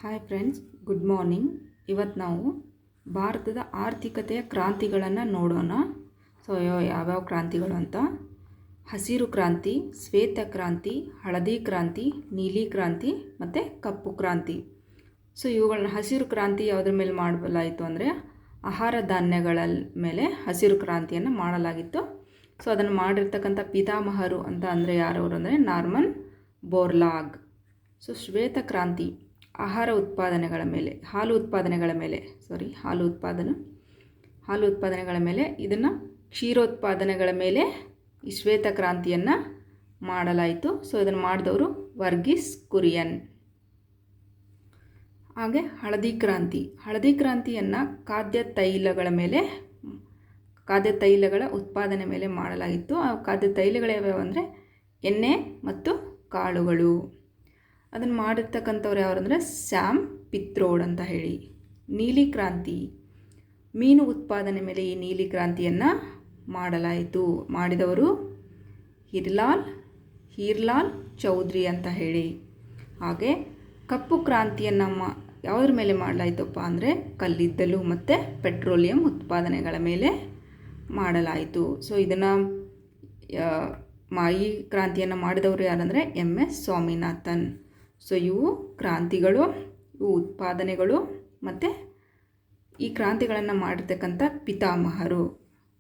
Hi friends, good morning. ಇವತ್ತು ನಾವು ಭಾರತದ ಆರ್ಥಿಕತೆಯ ಕ್ರಾಂತಿಗಳನ್ನು ನೋಡೋಣ. ಯಾವ್ಯಾವ ಕ್ರಾಂತಿಗಳು ಅಂತ: ಹಸಿರು ಕ್ರಾಂತಿ, ಶ್ವೇತ ಕ್ರಾಂತಿ, ಹಳದಿ ಕ್ರಾಂತಿ, ನೀಲಿ ಕ್ರಾಂತಿ ಮತ್ತು ಕಪ್ಪು ಕ್ರಾಂತಿ. ಇವುಗಳನ್ನ ಹಸಿರು ಕ್ರಾಂತಿ ಯಾವುದ್ರ ಮೇಲೆ ಮಾಡಲಾಯಿತು ಅಂದರೆ ಆಹಾರ ಧಾನ್ಯಗಳ ಮೇಲೆ ಹಸಿರು ಕ್ರಾಂತಿಯನ್ನು ಮಾಡಲಾಗಿತ್ತು. ಅದನ್ನು ಮಾಡಿರ್ತಕ್ಕಂಥ ಪಿತಾಮಹರು ಅಂತ ಅಂದರೆ ಯಾರವರು ಅಂದರೆ ನಾರ್ಮನ್ ಬೋರ್ಲಾಗ್. ಶ್ವೇತ ಕ್ರಾಂತಿ ಆಹಾರ ಉತ್ಪಾದನೆಗಳ ಮೇಲೆ, ಹಾಲು ಉತ್ಪಾದನೆಗಳ ಮೇಲೆ, ಇದನ್ನು ಕ್ಷೀರೋತ್ಪಾದನೆಗಳ ಮೇಲೆ ಈ ಶ್ವೇತ ಕ್ರಾಂತಿಯನ್ನು ಮಾಡಲಾಯಿತು. ಇದನ್ನು ಮಾಡಿದವರು ವರ್ಗೀಸ್ ಕುರಿಯನ್. ಹಾಗೆ ಹಳದಿ ಕ್ರಾಂತಿಯನ್ನು ಖಾದ್ಯ ತೈಲಗಳ ಉತ್ಪಾದನೆ ಮೇಲೆ ಮಾಡಲಾಗಿತ್ತು. ಆ ಖಾದ್ಯ ತೈಲಗಳು ಯಾವ್ಯಾವು ಅಂದರೆ ಎಣ್ಣೆ ಮತ್ತು ಕಾಳುಗಳು. ಅದನ್ನು ಮಾಡಿರ್ತಕ್ಕಂಥವ್ರು ಯಾರು ಅಂದರೆ ಸ್ಯಾಮ್ ಪಿತ್ರೋಡ್ ಅಂತ ಹೇಳಿ. ನೀಲಿ ಕ್ರಾಂತಿ, ಮೀನು ಉತ್ಪಾದನೆ ಮೇಲೆ ಈ ನೀಲಿ ಕ್ರಾಂತಿಯನ್ನು ಮಾಡಲಾಯಿತು. ಮಾಡಿದವರು ಹೀರ್ಲಾಲ್ ಚೌಧರಿ ಅಂತ ಹೇಳಿ. ಹಾಗೆ ಕಪ್ಪು ಕ್ರಾಂತಿಯನ್ನು ಯಾವುದ್ರ ಮೇಲೆ ಮಾಡಲಾಯಿತಪ್ಪ ಅಂದರೆ ಕಲ್ಲಿದ್ದಲು ಮತ್ತು ಪೆಟ್ರೋಲಿಯಂ ಉತ್ಪಾದನೆಗಳ ಮೇಲೆ ಮಾಡಲಾಯಿತು. ಇದನ್ನು ಈ ಕ್ರಾಂತಿಯನ್ನು ಮಾಡಿದವರು ಯಾರಂದರೆ MS ಸ್ವಾಮಿನಾಥನ್. ಇವು ಕ್ರಾಂತಿಗಳು, ಇವು ಉತ್ಪಾದನೆಗಳು ಮತ್ತು ಈ ಕ್ರಾಂತಿಗಳನ್ನು ಮಾಡಿರ್ತಕ್ಕಂಥ ಪಿತಾಮಹರು.